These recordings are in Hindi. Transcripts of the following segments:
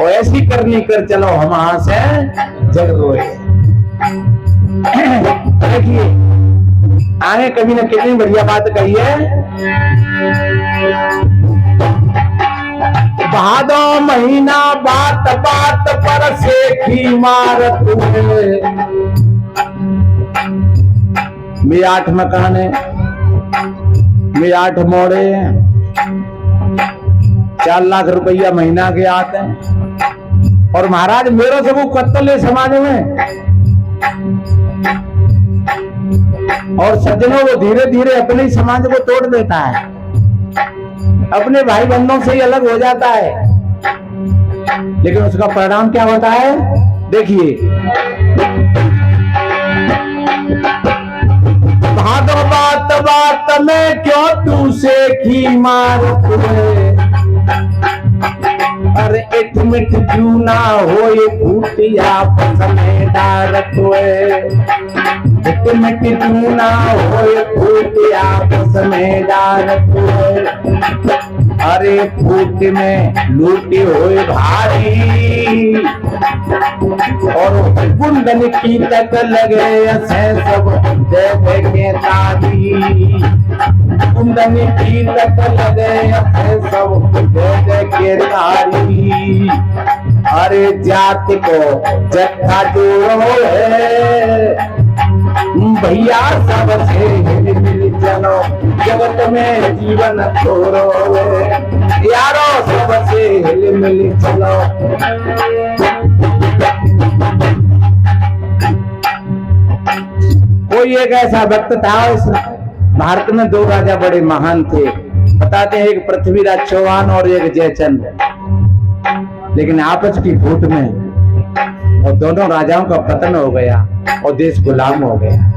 और ऐसी करनी कर चलो हम वहां से जग रोए। देखिए आगे कभी ने कितनी बढ़िया बात कही है। भादो महीना बात बात पर सेखी मारत है। मैं 8 मकान है, मैं 8 मोड़े हैं, 4 लाख रुपया महीना के आते हैं। और महाराज मेरे से वो कत्तल समाज में। और सज्जनों वो धीरे धीरे अपने ही समाज को तोड़ देता है, अपने भाई बंधुओं से ही अलग हो जाता है। लेकिन उसका परिणाम क्या होता है देखिए। भादो बात बात में क्यों तू सेखी मारत है। अरे एक मिट जूना होए फूटिया पसमे डारत है। एक मिट जूना होए फूटिया पसमे डारत है। अरे फूट में लूटी हुई भारी और कुंदन की तक लगे ऐसे सब देवे के तारी। कुंदन की तक लगे ऐसे सब देवे के तारी। अरे जाति को जत्था जोड़ो है भैया सबसे मिल चलो जगत में जीवन छोड़ो यारो सबसे हिल मिल चलो। कोई एक ऐसा वक्त था इस भारत में 2 राजा बड़े महान थे। बताते हैं एक पृथ्वीराज चौहान और एक जयचंद। लेकिन आपस की फूट में और दोनों राजाओं का पतन हो गया और देश गुलाम हो गया।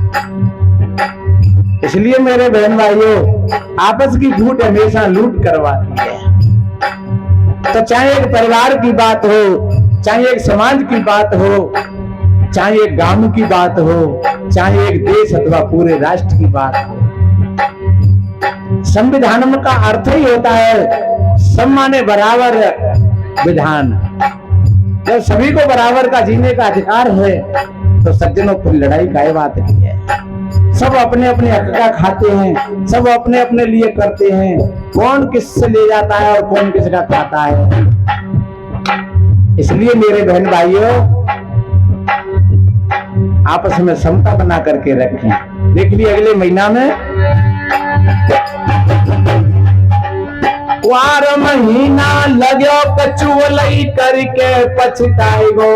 इसलिए मेरे बहन भाइयों आपस की फूट हमेशा लूट करवाती है। तो चाहे एक परिवार की बात हो, चाहे एक समाज की बात हो, चाहे एक गांव की बात हो, चाहे एक देश अथवा पूरे राष्ट्र की बात हो, संविधान का अर्थ ही होता है सम्माने बराबर विधान। जब सभी को बराबर का जीने का अधिकार है तो सज्जनों की लड़ाई काय बात की है। सब अपने अपने हक का खाते हैं, सब अपने अपने लिए करते हैं। कौन किससे ले जाता है और कौन किसका खाता है। इसलिए मेरे बहन भाइयों आपस में समता बना करके रखें। देख लिए अगले महीना में वार महीना लगो कचुवलई करके पछताएगो।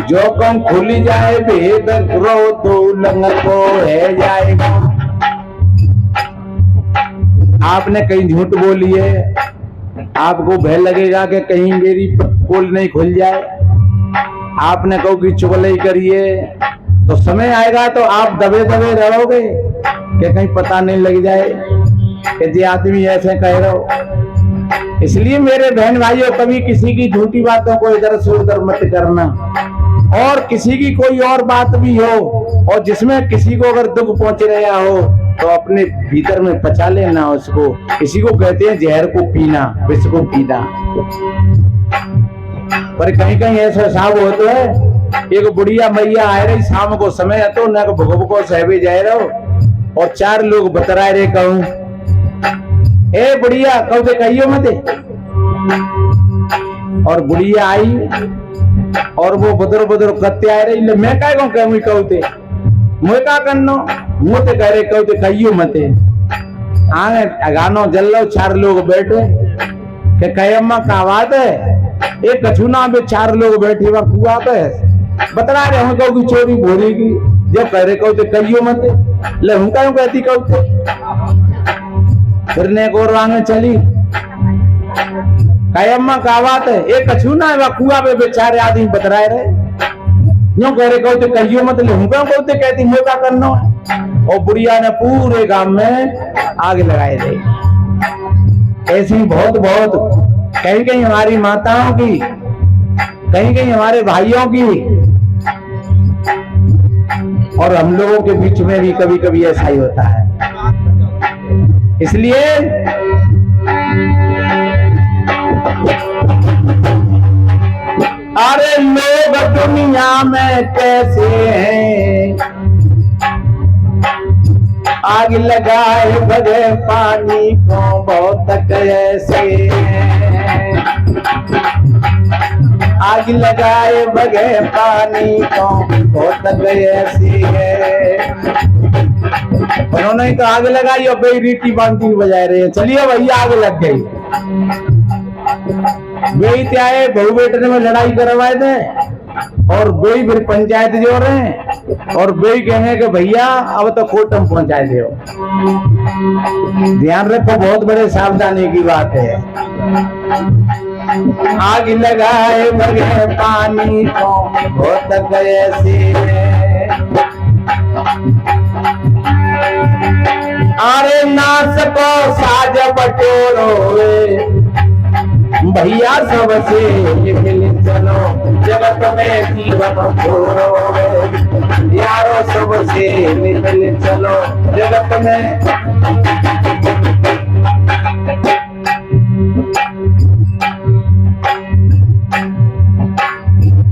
जो कम खुल जाए भेद रो तो लंग को है जाएगा। आपने कहीं झूठ बोली है, आपको भय लगेगा कि कहीं मेरी पोल नहीं खुल जाए। आपने कहो कि चुगलई करिए तो समय आएगा तो आप दबे दबे रहोगे कि कहीं पता नहीं लग जाए कि ये आदमी ऐसे कह रहा हो। इसलिए मेरे बहन भाइयों कभी किसी की झूठी बातों को इधर से उधर मत करना। और किसी की कोई और बात भी हो और जिसमें किसी को अगर दुख पहुंच रहा हो तो अपने भीतर में पचा लेना उसको। इसी को कहते हैं जहर को पीना, विष को पीना। पर कहीं कहीं ऐसा साहब होता है एक बुढ़िया मैया आ रही शाम को समय है तो न भुगभुको सहबे जाए रहो और 4 लोग बतरा रहे कहूं ए बुढ़िया कहो दे कहियो मत। और बुढ़िया आई और वो बुदर बुदर कत्ते आ रही। मैं काय को कहूं कहते मुझे का करनो मुँह ते कह रहे कहते कहियो मत। आगे अगानो जल लो 4 लोग बैठे के कयम्मा का बात है। एक कछुना में 4 लोग बैठे वहां कुआ पे बतला रहे हूं कहू की चोरी भोरी की। जब कह रहे कहते कहियो मत ले हूं क्यों कहती कहते। फिर ने और वांगे चली कयम्मा का बात है। एक कछुना है वहां कुआ पे बेचारे आदमी बतराए रहे यूं कह रहे कहते कहियो मत ले हूं क्यों कहते कहती मुझे क्या करना। और बुढ़िया ने पूरे गांव में आग लगाए रही। ऐसी बहुत बहुत कहीं कहीं हमारी माताओं की, कहीं कहीं हमारे भाइयों की और हम लोगों के बीच में भी कभी कभी ऐसा ही होता है। इसलिए दुनिया में कैसे हैं, आग लगाए बगे पानी को बहुत कैसे हैं, आग लगाए बगे पानी को बहुत कैसे है। उन्होंने तो आग लगाई और भाई रीति बांधी बजा रहे हैं, चलिए भैया आग लग गई। वही क्या है, बहू बेटे में लड़ाई करवाए थे और वही फिर पंचायत जोड़ रहे हैं और वही कहेंगे कि भैया अब तो कोर्ट में पहुंचा दे। ध्यान रखो, बहुत बड़े सावधानी की बात है। आग लगाए बगे पानी को बहुत कैसे है, अरे ना सको साज बटोरो भैया सबसे मिल चलो, जगत में जीवन छोड़ो यारो, सबसे मिल चलो जगत में।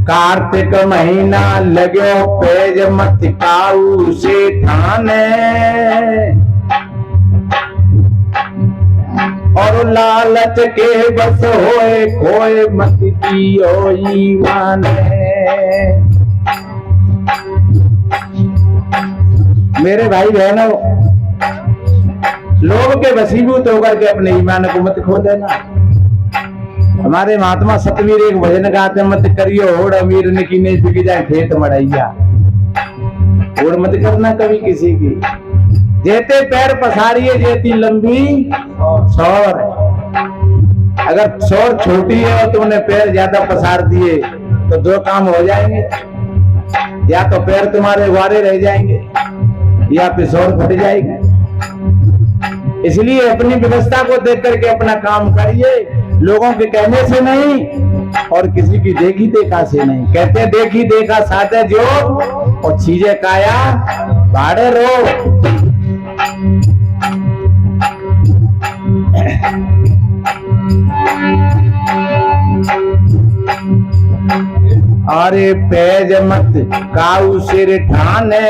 कार्तिक महीना लगो पेज मत काऊ से ठाने, और लालच के बस होए खोए मत पियो ईमान। मेरे भाई बहनों, लोग के वसीभूत होकर के अपने ईमान को मत खो देना। हमारे महात्मा सतवीर एक भजन गाते, मत करियो होड़ अमीर ने की नहीं बिक जाए खेत मड़ैया। होड़ मत करना कभी किसी की, जेते पैर पसारिए जेती लंबी सौर। अगर सौर छोटी है और तुमने पैर ज्यादा पसार दिए तो दो काम हो जाएंगे, या तो पैर तुम्हारे वारे रह जाएंगे या फिर सौर फट जाएगी। इसलिए अपनी व्यवस्था को देख करके अपना काम करिए, लोगों के कहने से नहीं और किसी की देखी देखा से नहीं। कहते हैं देखी देखा साधे जो और चीजें काया भाड़े रो। अरे पैज मत काऊ सिर ठाने,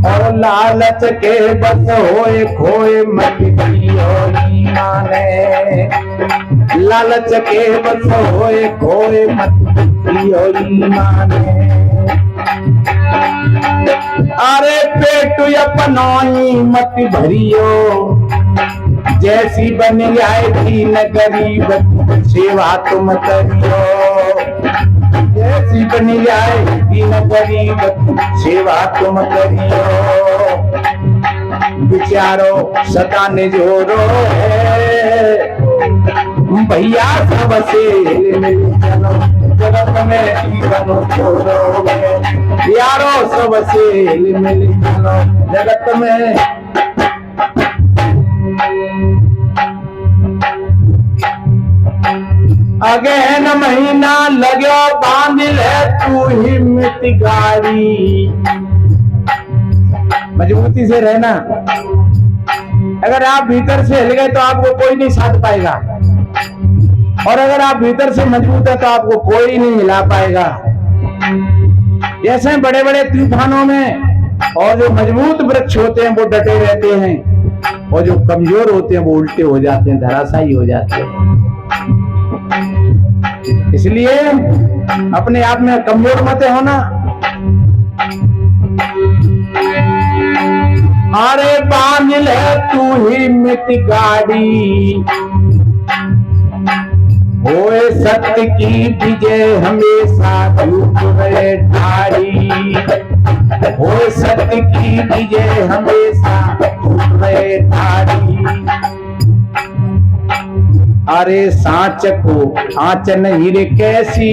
और लालच के बस होए खोए मत पियो ईमाने। लालच के बस होए खोए मत पियो ईमाने। अरे पेट अपनाई मत भरियो, जैसी बन जाएगी न गरीब सेवा तुम करियो। जैसी बन जाएगी न गरीब सेवा तुम करियो। विचारो सदा निजोरो है भैया, सबसे मिल चलो जगत में जीवन छोड़ो यारो, सबसे मिल चलो जगत में। अगहन महीना लगो बांध ले तू हिम्मत गाड़ी, मजबूती से रहना। अगर आप भीतर से हिल गए तो आपको कोई नहीं साथ पाएगा, और अगर आप भीतर से मजबूत है तो आपको कोई नहीं हिला पाएगा। जैसे बड़े बड़े तूफानों में और जो मजबूत वृक्ष होते हैं वो डटे रहते हैं, और जो कमजोर होते हैं वो उल्टे हो जाते हैं, धराशायी हो जाते हैं। इसलिए अपने आप में कमजोर मत होना। अरे बांध ले तू हिम्मत गाड़ी, होए सत्य की विजय हमेशा झूठ रहे ठाड़ी। होए सत्य की विजय हमेशा झूठ रहे ठाड़ी। अरे सांच को आंच नहीं रे कैसी,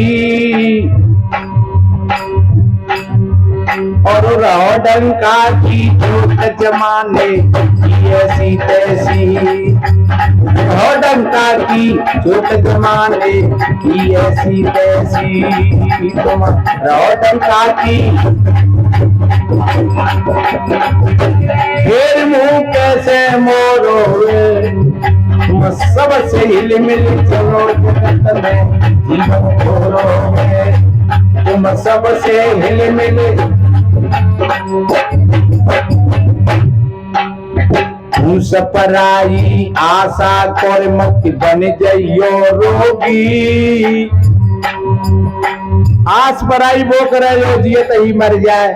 और रहो डंका की चोट जमाने की ऐसी तैसी। रहो डंका की चोट जमाने की ऐसी तैसी। तुम रहो डंका की फिर मुंह कैसे मोड़ोगे, तुम सबसे हिल मिल चलो जगत में जीवन खोलोगे, तुम सबसे हिल मिल उस पराई आशा कर मत बन जाइयो रोगी। आस पराई वो करे जो जिए तो ही मर जाए।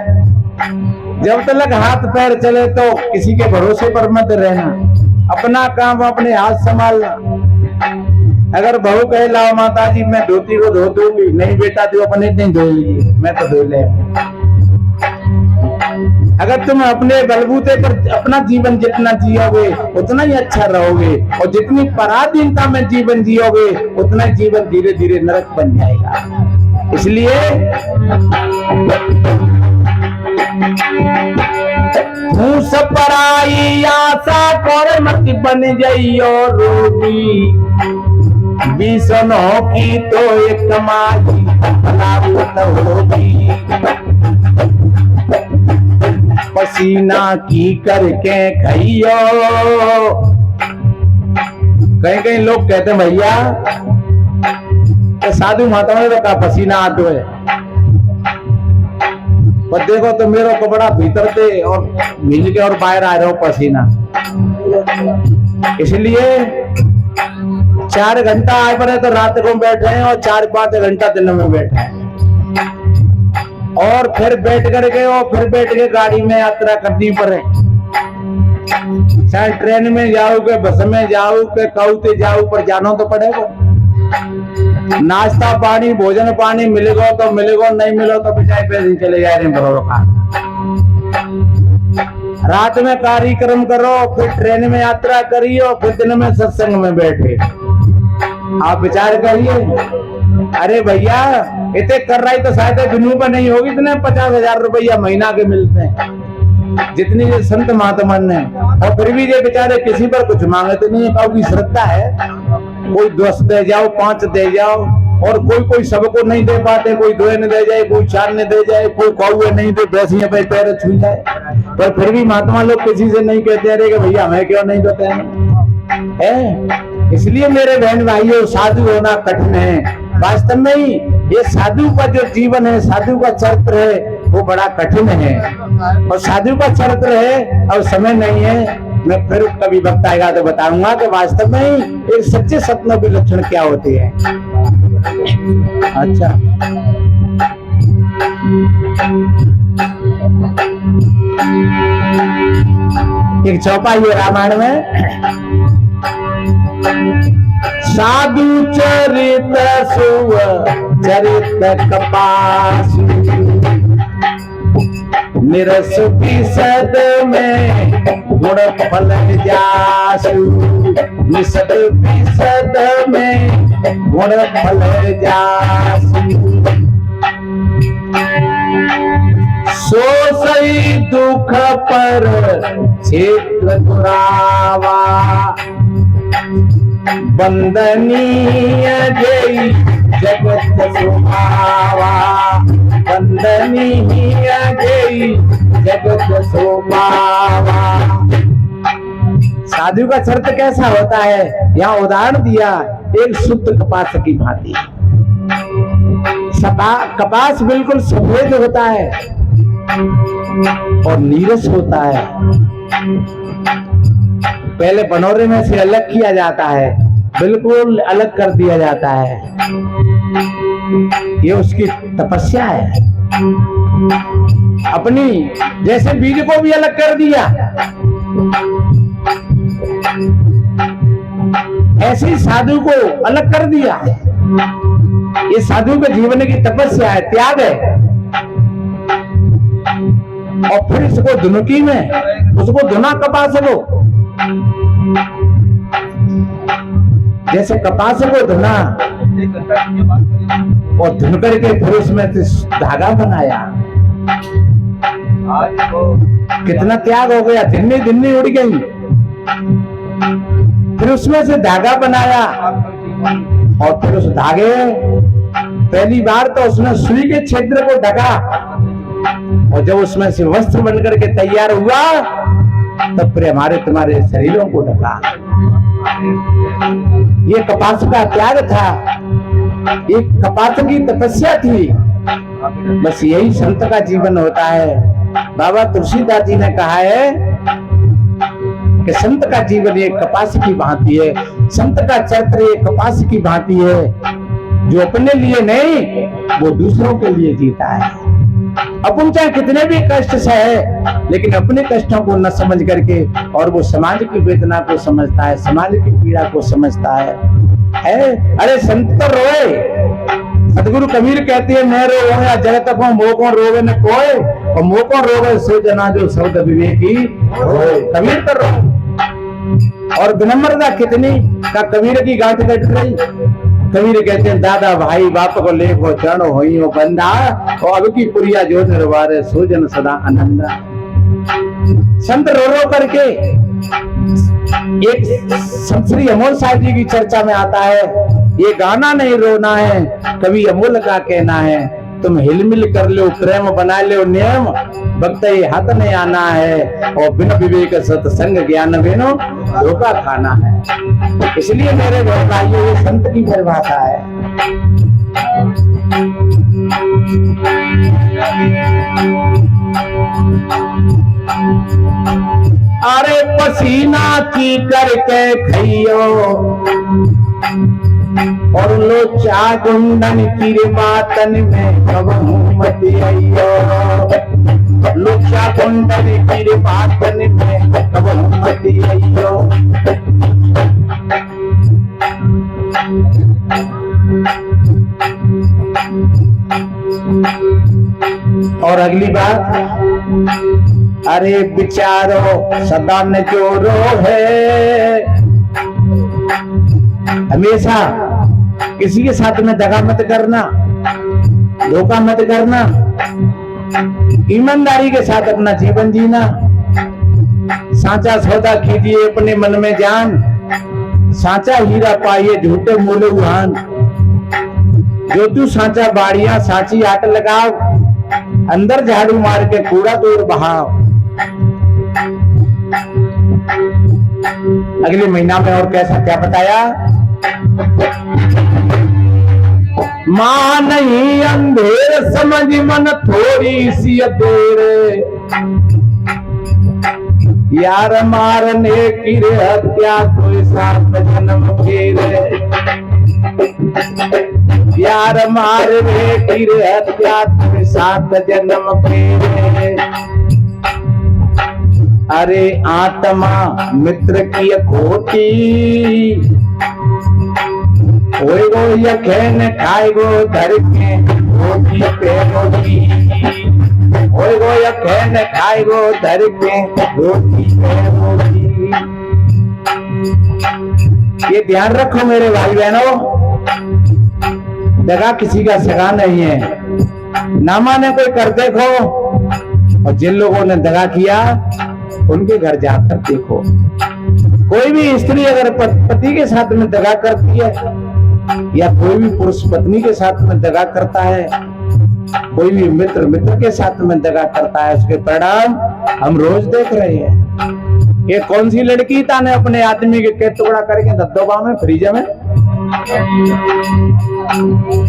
जब तक हाथ पैर चले तो किसी के भरोसे पर मत रहना, अपना काम अपने हाथ संभालना। अगर बहू कहे लाओ माता जी मैं धोती को धो दूंगी, नहीं बेटा तू अपने नहीं धोएगी, मैं तो धो ले। अगर तुम अपने बलबूते पर अपना जीवन जितना जियोगे उतना ही अच्छा रहोगे, और जितनी पराधीनता में जीवन जियोगे उतना जीवन धीरे धीरे नरक बन जाएगा। इसलिए सब पराई आशा कर मत बन जाइयो रोगी। बिसनों की तो एक कमाई भलावत होगी, पसीना की करके खाइयो। कहीं कहीं लोग कहते हैं भैया तो साधु माता ने तो कहा पसीना आते है, पर देखो तो मेरा कपड़ा भीतर थे और मिल के और बाहर आ रहे हो पसीना। इसलिए 4 घंटा आए पड़े तो रात को बैठे हैं और 4-5 घंटा दिन में बैठे हैं, और फिर बैठ करके और फिर बैठ के गाड़ी में यात्रा करनी पड़े। चाहे ट्रेन में जाओ के बस में जाओ के कौते जाओ, पर जाना तो पड़ेगा। नाश्ता पानी भोजन पानी मिलेगा तो मिलेगा, नहीं मिलो तो बेचारे पैसे चले जा रहे हैं। रात में कार्यक्रम करो, फिर ट्रेन में यात्रा करियो, फिर दिन में सत्संग में बैठे। आप विचार करिए, अरे भैया इतने कर रही तो शायद दुनिया पर नहीं होगी, इतने 50,000 रुपया महीना के मिलते हैं जितनी ये संत महात्मा ने, और फिर भी ये बेचारे किसी पर कुछ मांगे तो नहीं। काऊ की श्रद्धा है, कोई 10 दे जाओ 5 दे जाओ, और कोई सबको नहीं दे पाते, कोई 2 ने दे जाए, कोई 4 ने दे जाए, कोई कौए नहीं दे 10 पे पैर छू जाए, पर फिर भी महात्मा लोग किसी से नहीं कहते अरे कि भैया हमें क्यों नहीं देते हैं। इसलिए मेरे बहन भाइयों साधु होना कठिन है। वास्तव में ही ये साधु का जो जीवन है, साधु का चरित्र है वो बड़ा कठिन है, और साधु का चरित्र है और समय नहीं है। मैं फिर कभी वक्त आएगा तो बताऊंगा कि वास्तव में ही एक सच्चे सपनों के लक्षण क्या होते हैं। अच्छा, एक चौपाई है रामायण में, साधु चरित सुव चरित कपास, निरस विशद में गुण फल जासु, निषद विशद में गुण फल जासु। सो सही दुख पर क्षेत्र दुरावा, वंदनीय जय जगत सुभावा, वंदनीय जय जगत सुभावा। साधु का चरित्र कैसा होता है, यहाँ उदाहरण दिया एक शुद्ध कपास की भांति। कपास बिल्कुल सफेद होता है और नीरस होता है। पहले बनोरे में से अलग किया जाता है, बिल्कुल अलग कर दिया जाता है। ये उसकी तपस्या है। अपनी जैसे बीज को भी अलग कर दिया, ऐसे ही साधु को अलग कर दिया। ये साधु के जीवन की तपस्या है, त्याग है। और फिर इसको धुनकी में उसको धुना कपास को, जैसे कपास को धुना और धुन करके फिर उसमें धागा बनाया। कितना त्याग हो गया, धिन्नी धिन्नी उड़ गई। फिर उसमें से धागा बनाया और फिर उस धागे पहली बार तो उसने सुई के क्षेत्र को ढका, और जब उसमें से वस्त्र बनकर के तैयार हुआ तब फिर हमारे तुम्हारे शरीरों को ढका। ये कपास का त्याग था, एक कपास की तपस्या थी। बस यही संत का जीवन होता है। बाबा तुलसीदास जी ने कहा है कि संत का जीवन एक कपास की भांति है, संत का चरित्र एक कपास की भांति है, जो अपने लिए नहीं वो दूसरों के लिए जीता है। अपन चाहे कितने भी कष्ट सहे, लेकिन अपने कष्टों को न समझ करके, और वो समाज की वेदना को समझता है, समाज की पीड़ा को समझता है। अरे संत तो रोए, सतगुरु कबीर कहते हैं मैं रोया जगत को मोको रोवे न कोय, और मोको रोवे सो जना जो शब्द विवेकी रोए। कबीर तो रोए, और विनम्रता कितनी का कबीर की गांठ कट रही। कबीर कहते हैं दादा भाई बाप को लेखो चरणो होई हो बंदा, और अब की पुरिया जो निर्वारे सोजन सदा आनंदा। संत रो रो करके, एक संत श्री अमोल साहिब जी की चर्चा में आता है, ये गाना नहीं रोना है, कभी अमोल का कहना है, तुम हिलमिल कर लो प्रेम बना लो नियम, भक्त ये हाथ नहीं आना है, और बिना विवेक सत्संग ज्ञान बिनो धोखा खाना है। इसलिए मेरे भाइयों ये संत की परिभाषा है। अरे पसीना की करके खइयो, और लोचा गुंडन की बातन में कबहू मत आइयो, लोचा गुंडन की बातन में कबहू मत आइयो। और अगली बात, अरे विचारो सदा न जोरो है, हमेशा किसी के साथ में दगा मत करना, धोखा मत करना, ईमानदारी के साथ अपना जीवन जीना। साचा सौदा कीजिए अपने मन में जान, साचा हीरा पाइए झूठे मोले उहान। जो तू साचा बाड़िया साची आट लगाओ, अंदर झाड़ू मार के कूड़ा दूर बहाओ। अगले महीना में और कैसा क्या बताया, मां नहीं अंधेर समझ मन थोड़ी सी देर, यार मारने की हत्या कोई सात जन्म फेरे, यार मारने की हत्या कोई सात जन्म फेरे। अरे आत्मा मित्र की खोटी, ओए गो यखेन खाए गो धर के रोटी पे रोटी, ओए गो यखेन खाए गो धर के रोटी पे रोटी। ये ध्यान रखो मेरे भाई बहनों, दगा किसी का सगा नहीं है। ना माने कोई कर देखो, और जिन लोगों ने दगा किया उनके घर जाकर देखो। कोई भी स्त्री अगर पति के साथ में दगा करती है, या कोई भी पुरुष पत्नी के साथ में दगा करता है, कोई भी मित्र मित्र के साथ में दगा करता है, उसके परिणाम हम रोज देख रहे हैं। ये कौन सी लड़की ताने अपने आदमी के टुकड़ा करके दद्दोबा में फ्रीज में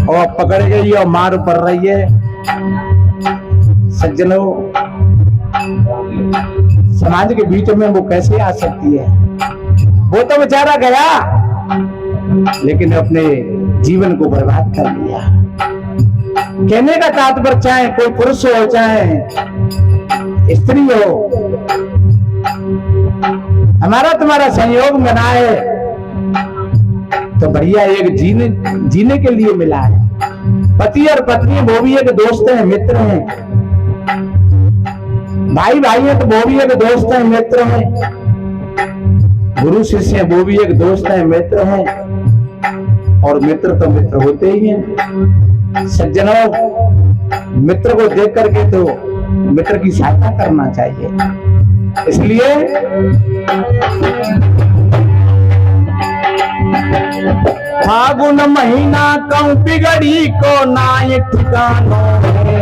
और पकड़ गई और मार पड़ रही है। सज्जनों, समाज के बीच में वो कैसे आ सकती है? वो तो बेचारा गया, लेकिन अपने जीवन को बर्बाद कर लिया। कहने का तात्पर्य चाहे कोई पुरुष हो चाहे स्त्री हो, हमारा तुम्हारा संयोग बना है तो बढ़िया एक जीने के लिए मिला है। पति और पत्नी वो भी एक दोस्त है, मित्र हैं। भाई भाई है तो वो भी एक दोस्त है, मित्र हैं। गुरु शिष्य वो भी एक दोस्त है, मित्र हैं। और मित्र तो मित्र होते ही हैं। सज्जनों, मित्र को देख करके तो मित्र की सहायता करना चाहिए। इसलिए फागुन महीना कौं बिगड़ी को नाय ठिकानो है।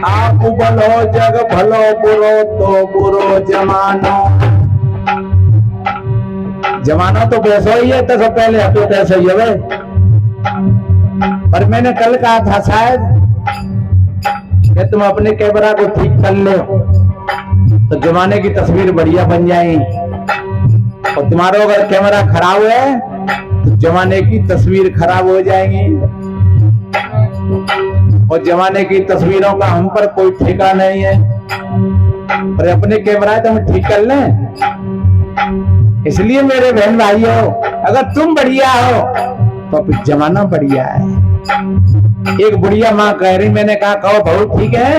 आप भलो जग भलो बुरो तो बुरो जमानो। जमाना तो वैसा ही है, तो सब पहले अब तो कैसा ही है भाई। पर मैंने कल कहा था शायद कि तुम अपने कैमरा को ठीक कर लो तो जमाने की तस्वीर बढ़िया बन जाएगी, और तुम्हारा अगर कैमरा खराब है तो जमाने की तस्वीर खराब हो जाएगी। और जमाने की तस्वीरों का हम पर कोई ठेका नहीं है, पर अपने कैमरा तो हम ठीक कर लें। इसलिए मेरे बहन भाइयों, अगर तुम बढ़िया हो तो फिर जमाना बढ़िया है। एक बुढ़िया माँ कह रही, मैंने कहा कहो बहुत ठीक है,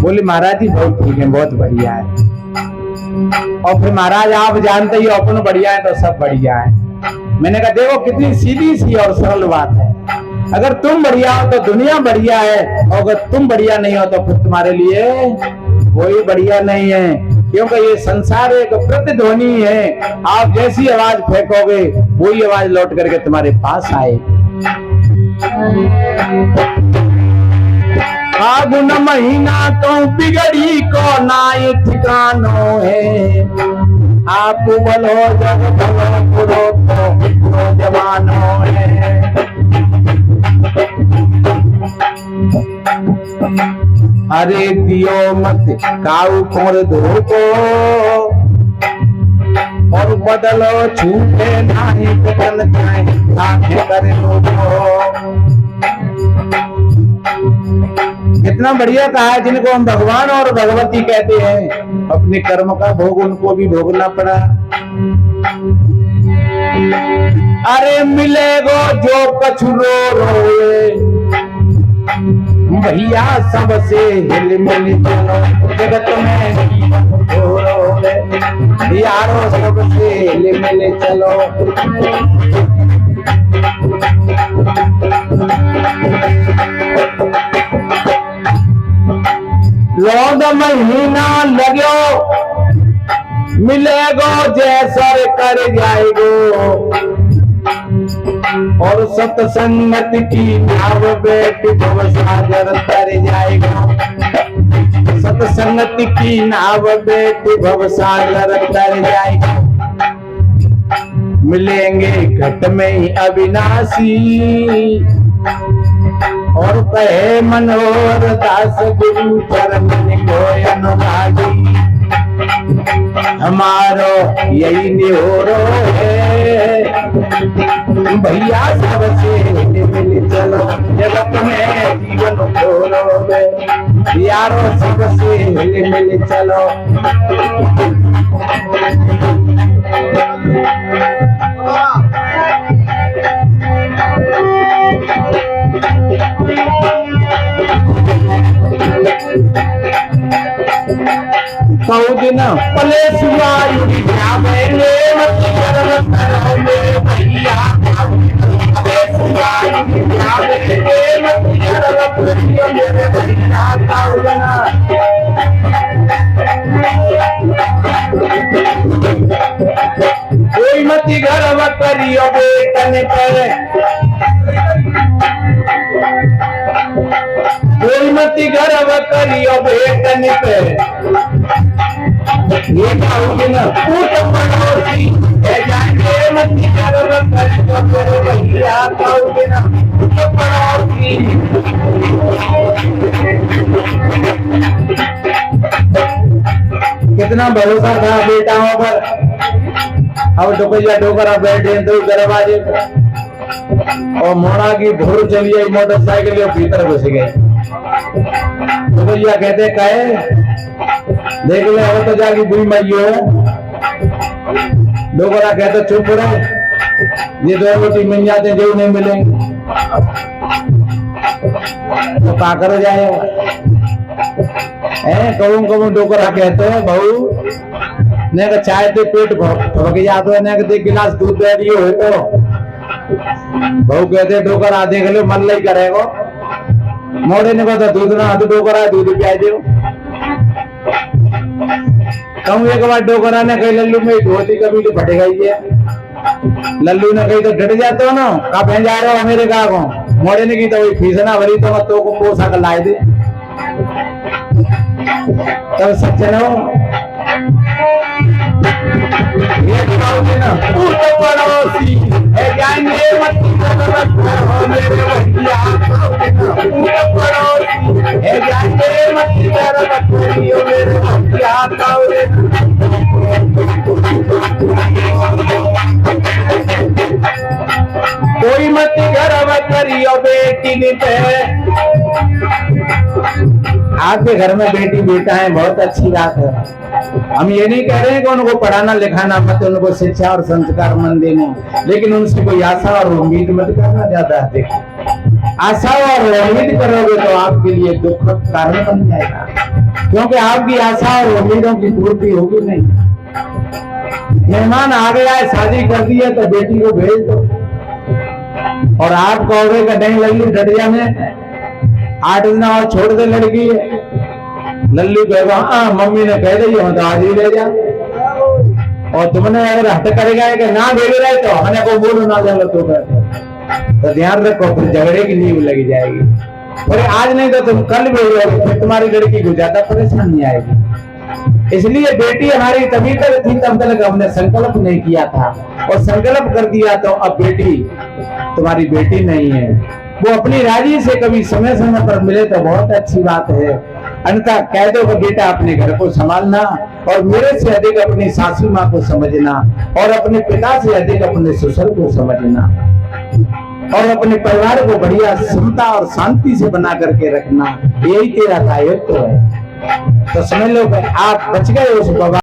बोली महाराज जी बहुत ठीक है, बहुत बढ़िया है। और फिर महाराज आप जानते ही अपन बढ़िया है तो सब बढ़िया है। मैंने कहा देखो कितनी सीधी सी और सरल बात है, अगर तुम बढ़िया हो तो दुनिया बढ़िया है, और अगर तुम बढ़िया नहीं हो तो फिर तुम्हारे लिए कोई बढ़िया नहीं है, क्योंकि ये संसार एक प्रतिध्वनि है। आप जैसी आवाज फेंकोगे वही आवाज लौट करके तुम्हारे पास आएगी। फागुन महीना तो बिगड़ी को नाई ठिकानो है, आप बोलो जग भलो पुरो तो जवानो है। अरे दियो मत काऊ कोर धोको, और बदलो छूटे नहीं बदल जाए आंखें करे लोगो। कितना बढ़िया कहा है, जिनको हम भगवान और भगवती कहते हैं, अपने कर्म का भोग उनको भी भोगना पड़ा। अरे मिलेगो जो कछुरो रोए, भैया सबसे हिल मिल चलो, जगत में यारो सबसे हिल मिल चलो। लौंड महीना लगो, मिलेगो जैसर कर जाएगो, और सत्संगत की नाव बेटी भव सागर तर जाएगा। सत्संगत की नाव बेटी भव सागर तर जाएगा। मिलेंगे घट में ही अविनाशी, और कहे मनोहर दास गुरु चरण को अनुरागी। हमारो यही निहोरो है, भैया सबसे मिल चलो, जगत में जीवन खोलोगे, यारो सबसे मिल चलो। कौ दिन पले सुनाई जावेंगे मत करम करोगे भैया, पले सुनाई जावेंगे मत करम करोगे भैया। कौ कोई मत गर्व करियो बेटन पे, कोई मत गर्व करियो बेटन पे। ये कहोगे ना पूत पड़ोसी जाएंगे मत गर्व करियो भैया, कहोगे ना पूत पड़ोसी। कितना भरोसा था बेटाओं पर, अब डोकैया डोकरा बैठे तो दरवाजे और मोड़ा की धूल चली आई मोटरसाइकिल और भीतर घुस गए। डोकैया कहते कहे देख ले हो तो जाके बुरी माइयो है। डोकरा कहते चुप रहे, ये दो रोटी मिल जाते जो नहीं मिलेंगे तो का कर जाएगा। कहूँ कहूँ डोकरा कहते हैं बहू ने का चाय दे पेट भग जाते ने दे गिलास दूध दे दियो है तो बहू कहते डोकरा देख लो मन लई करेगो। मोड़े ने कहा दूध ना तो डोकरा दूध पिया दो। कहूँ एक बार डोकरा ने कही लल्लू में धोती कभी तो फटेगा ही है। लल्लू ने कही तो डट जाते हो ना, कहा बहन जा रहे हो मेरे कहा को। मोड़े ने की तो वही फीस ना भरी तो तो को पोसा लाए दे तब सच्चे न हो। ना भूत पड़ोसी है जाएंगे मत करो मेरे भैया आओगे ना भूत पड़ोसी है जाएंगे मत करो मेरे भैया आओगे कोई मत गर्व करियो बेटी ने आपके घर में बेटी बेटा है बहुत अच्छी बात है। हम ये नहीं कह रहे हैं कि उनको पढ़ाना लिखाना मत उनको शिक्षा और संस्कार मन देना, लेकिन उनसे कोई आशा और उम्मीद मत करना ज्यादा। देखो आशा और उम्मीद करोगे तो आपके लिए दुख का कारण बन जाएगा, क्योंकि आपकी आशा और उम्मीदों की पूर्ति होगी नहीं। मेहमान आ गया है, शादी कर दी है तो बेटी को भेज दो, और आप कहोगे कि नहीं लल्लू डरिया में 8 दिन और छोड़ दे लड़की। लल्लू कहेगा हाँ मम्मी ने कह दी हम तो आज ही ले जा, और तुमने अगर हट करेगा कि ना भेज रहे तो हमने को बोलो ना जाओ तो ध्यान रखो, फिर झगड़े की नींव लगी जाएगी। और आज नहीं तो तुम कल भेजोगे, फिर तुम्हारी लड़की को ज्यादा परेशानी आएगी। इसलिए बेटी हमारी तभी तक थी तब तक हमने संकल्प नहीं किया था, और संकल्प कर दिया तो अब बेटी तुम्हारी बेटी नहीं है। वो अपनी राजी से कभी समय समय पर मिले तो बहुत अच्छी बात है, अन्यथा कह दो कि बेटा अपने घर को संभालना, और मेरे से अधिक अपनी सासू माँ को समझना, और अपने पिता से अधिक अपने ससुर को समझना, और अपने परिवार को बढ़िया समता और शांति से बना करके रखना। यही तेरा दायित्व है। तो समझ लो आप बच गए उस बाबा